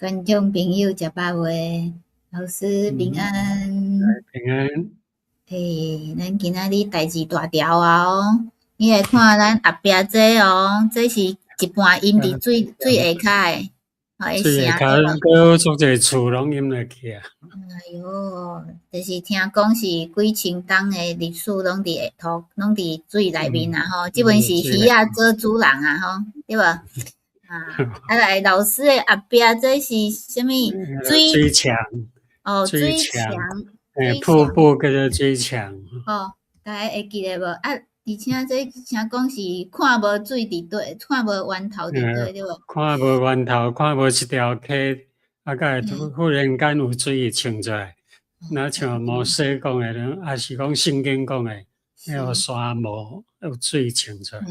观众朋友食饱未？老师平安。平安。咱今仔日代志大条啊哦！你来看咱后壁这哦，这是一半淹伫水下骹诶，水下声骹搁足侪厝拢淹落去啊！哎哟，就是听讲是几千栋诶历史拢伫下头，拢伫水内面啊吼。即本是鱼仔做主人啊吼，对无？来老师诶后壁这是啥物？水墙。哦，水墙。瀑布叫做水墙。大家会记得无？而且这听讲是看无水伫底，看无源头伫底，对无？看无源头，看无一条溪，甲忽然间有水冲出来，那像摩西讲诶，还是讲圣经讲诶，迄个沙漠有水冲出来。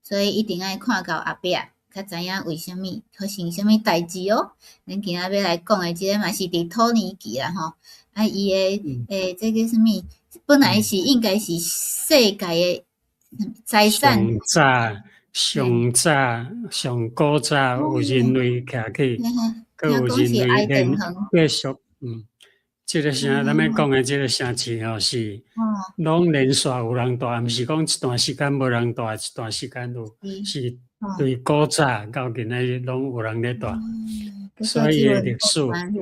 所以一定爱看到后壁，较知影为虾米发生虾米代志哦。咱今仔要来讲诶，即个嘛是伫土耳其啦吼。伊诶这个啥物？本来是应该是世界诶财产。上上古早有人类徛起，佮有人类连继续。即个城咱要讲诶，即个城市吼是，拢连续有人住，毋是讲一段时间无人住，一段时间有，是对古早到今仔日拢有人咧住，所以伊诶历史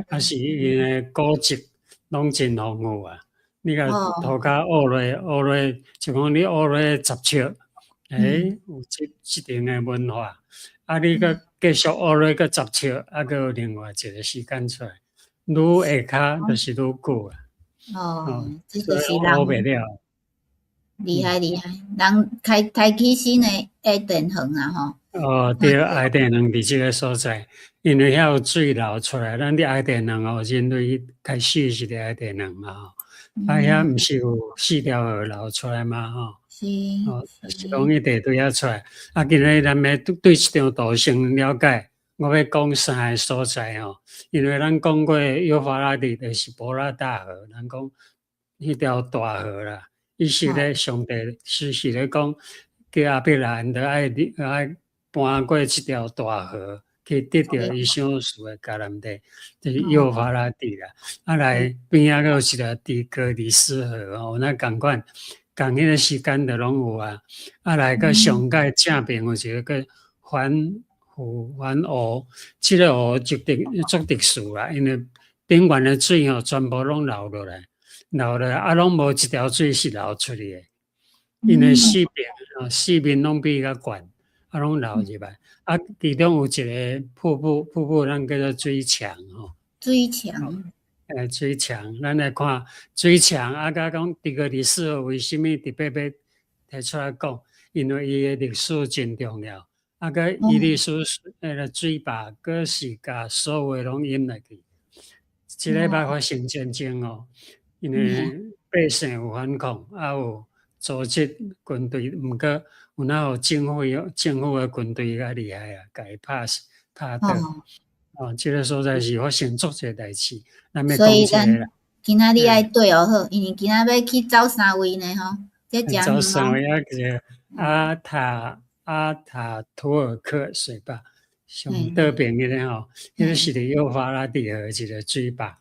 还是因诶古迹拢真丰富啊！你甲涂骹学落，就讲你学落十尺，有即定诶文化，你佮继续学落个十尺，佮有另外一个时间出来，愈下骹就是愈久啊。这就是人学袂了。厉害，人开启新诶爱电园啊吼。对，爱电园伫即个所在，因为遐有水流出来，咱伫爱电园人类开始是伫爱电园嘛吼。遐毋是有4条河流出来嘛吼。是讲一大堆出来。今日咱要对这张图先了解。我要讲3个所在吼，因为咱讲过幼发拉底就是波拉大河，咱讲迄条大河啦。伊是咧上帝是咧讲，叫亚伯兰着爱搬过即条大河，去得到伊想属诶迦南地，就是幼发拉底啦。来边仔有一条底格里斯河吼，那共款，共迄个时间着拢有啊。来个上界正边有一个环湖，即个湖足特殊啦，因为顶原诶水吼全部拢流落来，拢无一条水是流出去诶，因为四面拢比较悬，拢流入来。其中有一个瀑布，咱叫做水墙吼。水墙。水墙，咱来看水墙。甲讲底格里斯河为虾米特别要提出来讲？因为伊诶历史真重要。甲伊历史水坝，佫是甲所有诶拢淹落去。一礼拜发生战争哦，因为百姓有反抗，有组织军队，毋过有哪有政府诶军队较厉害啊，甲伊拍倒。即个所在是发生足侪代志，咱要讲一个啦。今仔日爱对好，因为今仔要去走3位呢吼。走3位个阿塔图尔克水坝，上倒边迄个吼，迄个是伫幼发拉底河一个水坝。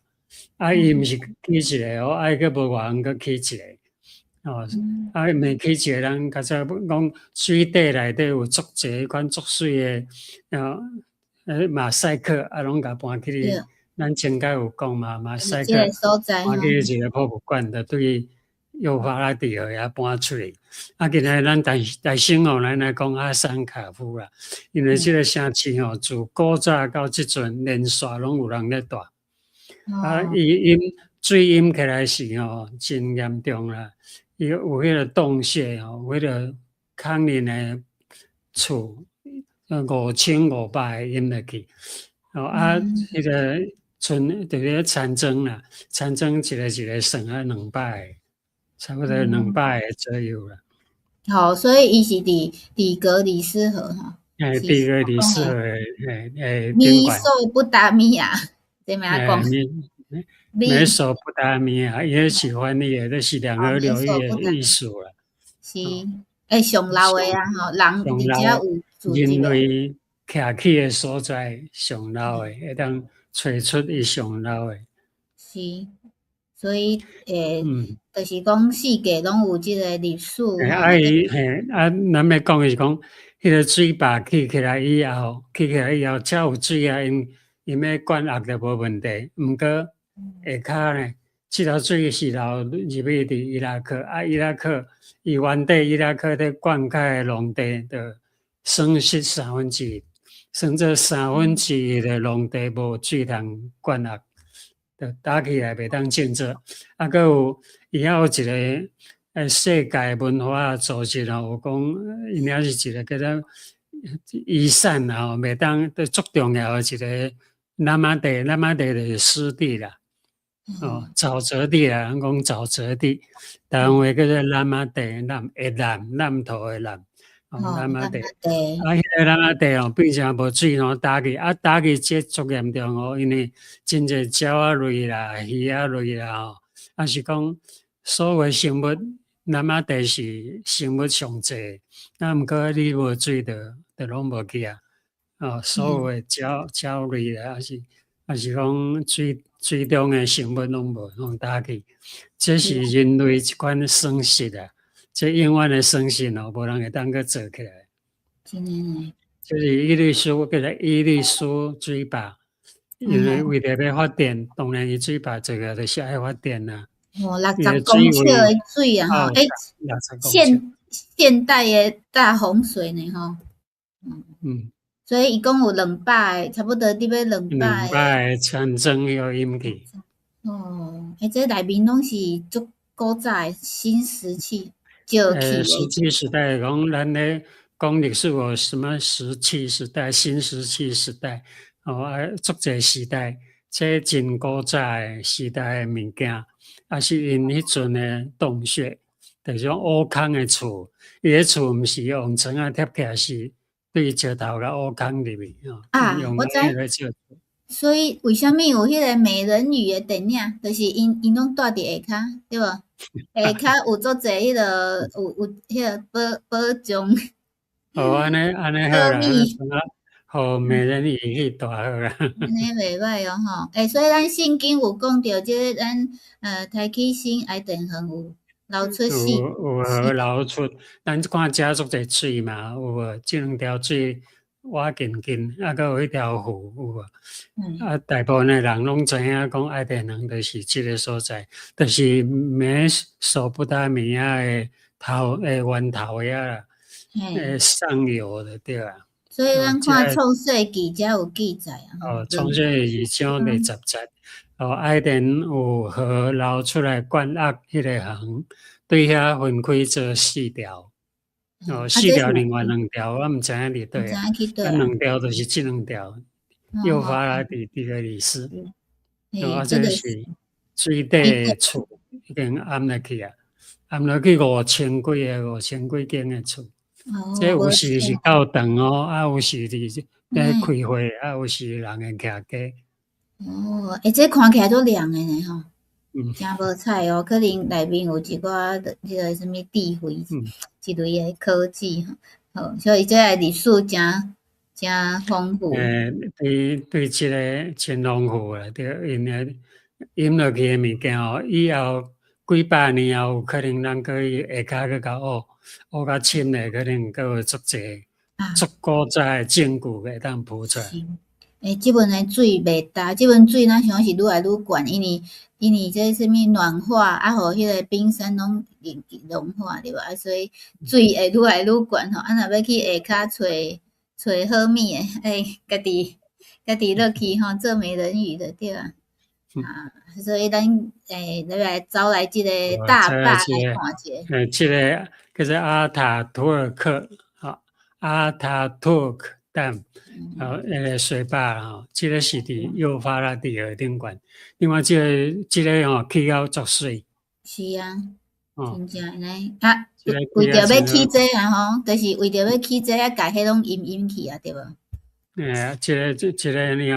伊毋是起一个哦，佫无偌远佫起一个。每起一个人较早讲水底内底有足侪款足水诶，马赛克拢甲搬去咱前解有讲嘛，马赛克搬去一个博物馆，就对幼发拉底河遐搬出去。今日咱大兴哦，咱来讲哈桑卡夫啦，因为即个城市吼，自古早到即阵连续拢有人咧住。水淹起来时吼，真严重啦。伊有迄个洞穴吼，迄个坑林诶厝5500个淹落去。迄个村就是残庄啦，残庄一个算200个，差不多200个左右啦。所以伊是底格里斯河吼。底格里斯河诶米索不达米亚，这么讲？美索不达米亚，伊是翻译诶，就是两河流域诶意思啦。是，上老诶啊吼，人伫遮有人类徛起的所在上老的，会当找出伊上老的。是，所以嗯，就是讲四界拢有即个历史吼。咱要讲的是讲，迄个水坝起来以后，才有水啊，因要灌压就无问题。毋过下骹呢，即条水是流入去伫伊拉克，伊拉克伊原底伊拉克咧灌溉的农地就损失1/3，算做1/3的农地无水通灌压，就打起来袂当建设。啊，佮有伊还有一个世界文化组织吼，有讲因遐是一个叫做遗产吼，袂当都足重要的一个南马地，南马地就是湿地啦。沼泽地啊，人讲沼泽地，台湾话叫做南马地，南投的南，南马地。迄个南马地变成无水打去，打去这足严重哦，因为真侪鸟仔类啦、鱼仔类啦是讲所有的生物，南马地是生物上济，毋过你无水就拢无去啊。所有的鸟类啦，还是讲水中的生物拢无打去，这是人类一款损失啊！这永远的损失无人会当去做起来。真诶，就是伊律师叫做伊律师水坝，因为着要发电，当然伊水坝做个就是爱发电啦。60公尺的水啊吼，现代的大洪水呢吼。所以伊讲有200个，差不多伫要200个产生迄个引起。这内面拢是足古早的新石器、石器。石器时代讲，咱咧讲历史有什么石器时代、新石器时代，足侪时代，这真古早的时代的物件，是因迄阵的洞穴，就是讲乌空的厝，伊个厝毋是用砖啊贴起来是。对石头甲乌空入去我知。所以为虾米有迄个美人鱼的电影，就是因拢住伫下骹，对无？下骹有足侪迄个有迄个保障。安尼好啦，互美人鱼去住好啦。安尼袂歹吼。所以咱圣经有讲到即个咱台起新爱电园有。流出有流出，咱看遮足侪水嘛，有无？即2条水挖近，佮有迄条湖，有无？大部分的人拢知影讲爱电园就是即个所在，就是美索不达米亚的源头遐啦，上游的对啊。所以咱看创世纪遮有记载啊。创世纪2章第10节。爱电有河流出来灌压迄个河，对遐分开做4条。4条另外2条我毋知影伫倒啊。2条就是即2条，幼发拉底个意思。这是水底的厝已经暗落去啊，暗落去5000几间的厝。这有时是够长有时是咧开花，有时人会徛家。这看起来都亮诶呢吼，真无彩可能内面有一寡迄个什么智慧，一类诶科技所以这个历史真丰富。对，即个真丰富啦，对，因为饮落去诶物件以后几百年后，有可能咱可以下骹去甲学甲深诶，可能佫有足济足古早诶证据会当浮出来。即份诶水袂干，即份水咱想是愈来愈悬，因为这什么暖化互迄个冰山拢融化对吧？所以水会愈来愈悬若要去下骹找好物诶，家己落去做美人鱼就对啊。所以咱来找来即个大坝来看者。即个叫做阿塔图尔克Dam。那个水坝即个是伫幼发拉底河顶悬。另外，即个起到足水。是啊，真正安尼为着要起这就是为着要起这甲迄拢淹去啊，对无？即个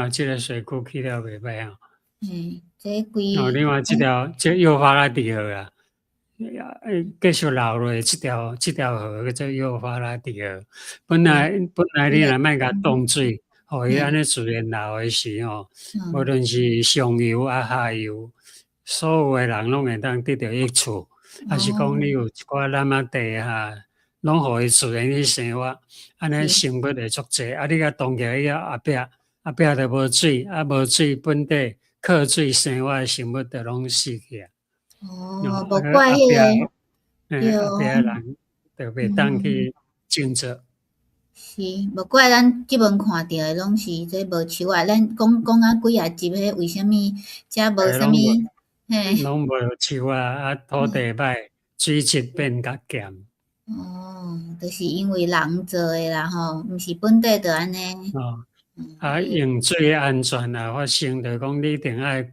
即个水库起了袂歹这规。另外即条即幼发拉底河啊，继续流落这条河叫做幼发拉底河。本来你若莫甲冻水，互伊安尼自然流诶时吼，无论是上游下游，所有诶人拢会当得到益处。还是讲你有一寡烂仔地拢互伊自然去生活，安尼生物会足济。你甲冻起来以后，后壁就无水，无水本地靠水生活诶生物就拢死去啊。无怪迄个，对，后壁人就袂当去种植。是，无怪咱即门看到诶，拢是这无树啊。咱讲啊几啊集迄，为虾米遮无啥物？嘿，拢无树啊，土地歹，水质变较咸。就是因为人做诶啦吼，毋是本地就安尼。用水安全发生，就讲你一定爱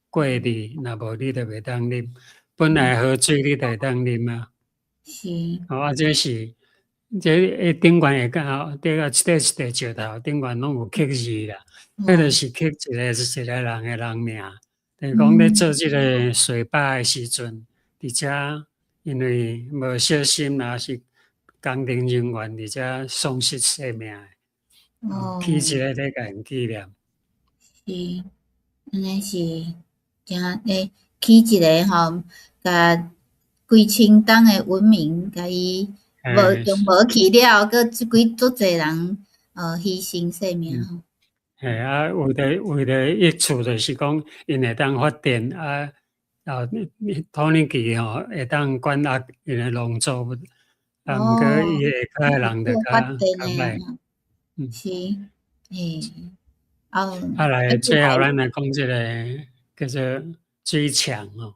过滤，若无你就袂当啉。本来河水你就会当啉啊。是。这是顶悬会到这个一块石头顶悬拢有刻字啦，迄就是刻一个人诶人名。就是讲咧做即个水坝诶时阵，伫遮因为无小心啦，是工程人员伫遮丧失性命诶。起一个咧甲因纪念。是，安尼是真起一个吼，甲规清东诶文明，甲伊无去了，佮即足侪人牺牲性命吼。为了益处，就是讲因会当发电土耳其吼会当管辖因诶农作物，毋过伊下骹诶人就较歹。是，来最后咱来讲即个叫做水墙哦。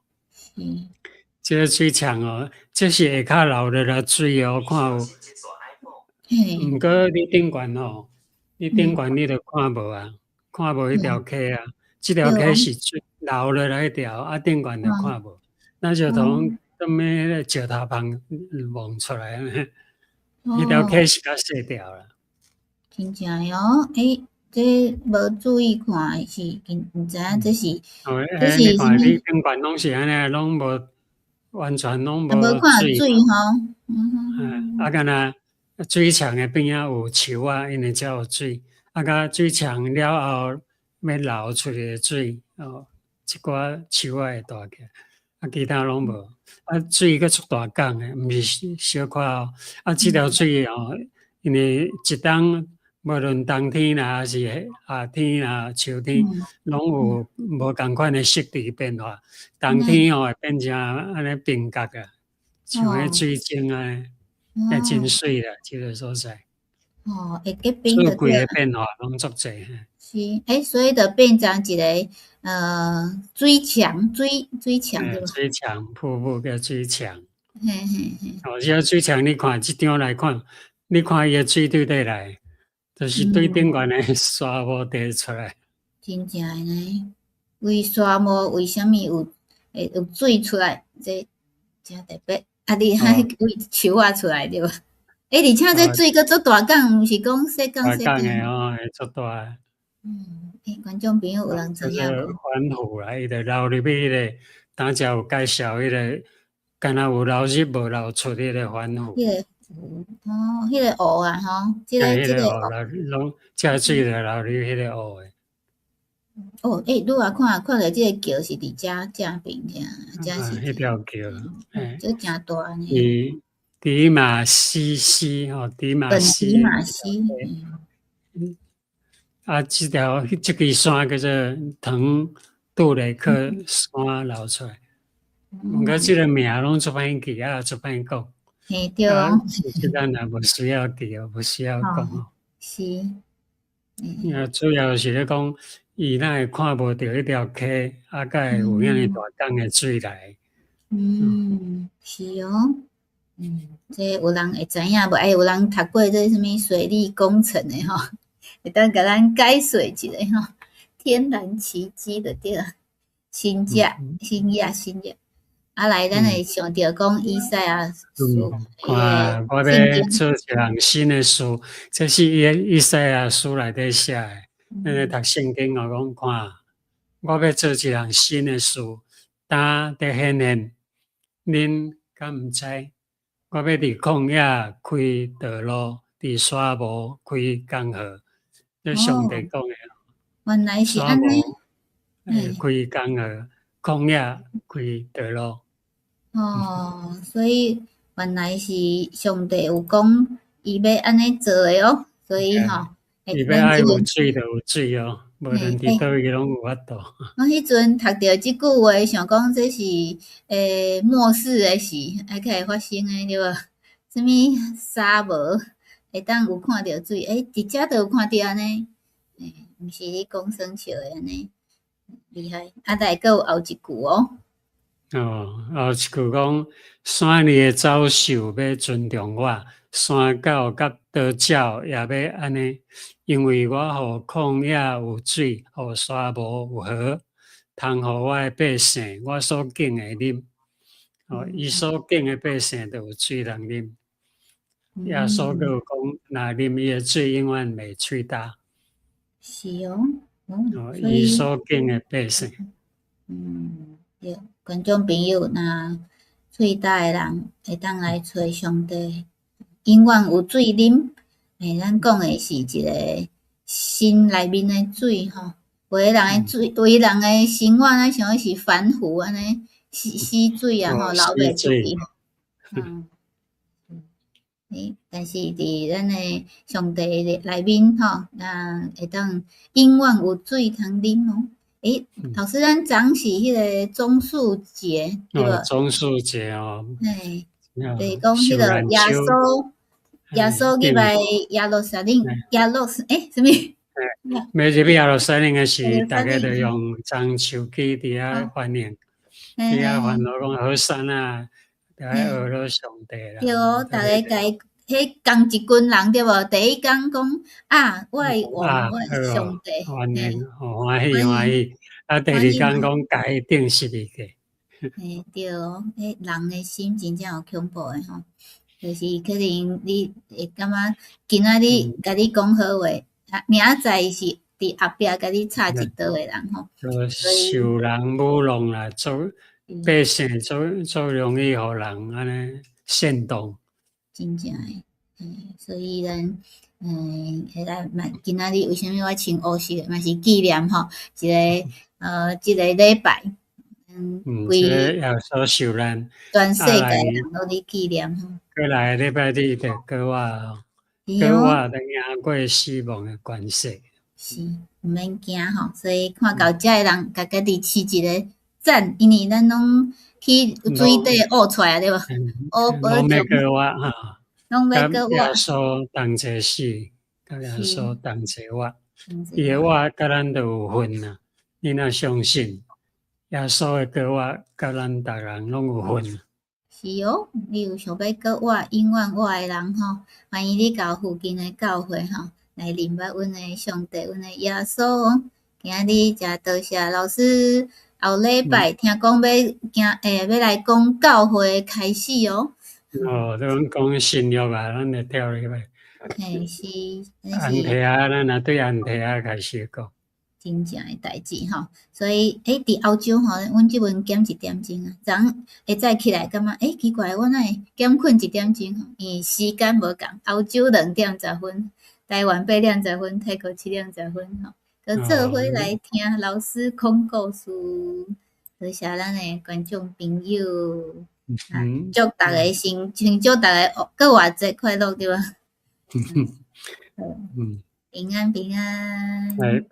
即个水墙这是下骹流落来水看有。毋过你顶悬你顶悬你就看无啊，看无迄条溪啊。即条溪是水流落来迄条，顶悬就看无。咱就从踮迄个石头旁望出来迄条溪是较细条啦。真正哦，这无注意看是毋知影这是你看你顶悬拢是安尼，拢无完全拢无水吼。敢若水墙诶边仔有树啊，因为才有水。甲水墙了后，要流出去诶水一寡树仔会大起，其他拢无。水阁足大港诶，毋是小可即条水因为一冬。无论冬天啦，还是夏天啦、秋天，拢有无共款诶湿地变化。冬天会变成安尼冰角啊，像迄水晶啊，真水啦，即个所在。会结冰就对。规个变化拢足济。是，所以就变成一个水墙对吧？水墙瀑布叫水墙。嘿。即个水墙你看即张来看，你看伊诶水对底来。就是对顶悬诶沙漠地出来。真正诶呢，为沙漠为虾米有水出来？这真特别。你为树仔出来对吧？而且这水阁足大港，毋是讲细港细港会足大诶。观众朋友有人知影无？环湖啦，伊就流入去迄个，当时有介绍迄个，敢若有流入无流出迄个环湖。迄个湖啊吼，即个湖拢遮水就流入迄个湖诶。你若看到即个桥是伫遮边遮是。迄条桥，这真大呢。迪马西吼，迪马西。即支山叫做腾杜雷克山流出来。毋过即个名拢出歹记出歹讲。对即咱也无需要记无需要讲是。主要是咧讲，伊哪会看无到迄条溪，甲会有遐尼大港诶水来。是哦。这有人会知影无？有人读过这什物水利工程诶吼，会当甲咱解说一下吼。天然奇迹的对啦，新约。来，咱会想着讲以赛亚书。看，我要做一项新诶书，这是以赛亚书内底写诶。咱咧读圣经讲看，我要做一项新诶书，呾得显现，恁敢毋知？我要伫旷野开道路，伫沙漠开江河。这上帝讲的，原来是安尼。沙漠嘿，开江河，旷野开道路。所以原来是上帝有讲伊要安尼做诶哦，所以伊要爱有水就有水哦，无论伫倒位拢有法度。我迄阵读着即句话，想讲这是末世诶事，还可会发生诶，对无？什物沙漠会当有看着水？直遮都有看着安尼，毋是你讲算笑诶安尼，厉害！啊，来阁有后一句哦。后一句讲，山里诶走兽要尊重我，山狗甲刀鸟也要安尼，因为我互旷野有水，互沙漠有河，通互我诶百姓，我所敬诶啉。伊所敬诶百姓就有水通啉。耶稣佫有讲，若啉伊诶水，永远袂喙焦。是哦，所伊以所敬诶百姓。对，观众朋友，若喙焦诶人会当来找上帝，永远有水啉。咱讲诶是一个心内面诶水吼，有诶人诶水，有诶人诶生活咱想是反腐安尼，死水啊吼，流袂出去吼。但是伫咱诶上帝内面吼，会当永远有水通啉哦。老师，咱昨是迄个棕树节，对无？棕树节哦。嘿，就是讲迄个耶稣入来耶路撒冷，什么？要入耶路撒冷诶时，大家都用棕树枝伫遐欢迎，伫遐欢乐讲好山啊，伫遐学了上帝啦。对哦，大家甲伊迄共一群人对无？第一讲讲我诶王，我诶上帝，欢迎，欢喜欢喜。啊，第二讲讲甲伊顶12个。对哦，人诶心真正有恐怖诶吼，就是可能你会感觉今仔日甲你讲好话，明仔载是伫后壁甲你插一刀诶人吼。受人侮辱啦，做百姓做容易互人安尼煽动。真正诶，所以咱来今仔日为虾米我穿黑色，嘛是纪念吼，一个礼拜，这个耶稣受难，全世界人都咧纪念吼。过来礼拜日就过我就赢过死亡诶关系。是，毋免惊吼，所以看到遮诶人，甲家己饲一个赞，因为咱拢去水底学出来对无？学保拢要重，过我哈，拢要过耶我。稣同齐死，甲耶稣同齐活，伊诶活甲咱都有份啦。你若相信耶稣诶过活，甲咱逐人拢有份。是哦，你有想要过我永远我诶人吼，欢迎你到附近诶教会吼，来认捌阮诶上帝，阮诶耶稣哦。今日诚多谢老师，后礼拜听讲要来讲教会开始哦。咱讲新约啊，咱就跳入去。嘿，是，安提阿，咱若对安提阿开始讲。真正诶代志吼，所以伫澳洲吼，阮即阵减1点钟啊，昨会早起来感觉奇怪，我哪会减困1点钟吼？因为时间无共，澳洲2点10分，台湾8点10分，泰国7点10分吼，就做伙来听老师讲故事。多谢咱诶观众朋友，祝大家先祝大家过活节快乐对吧？平安平安。平安。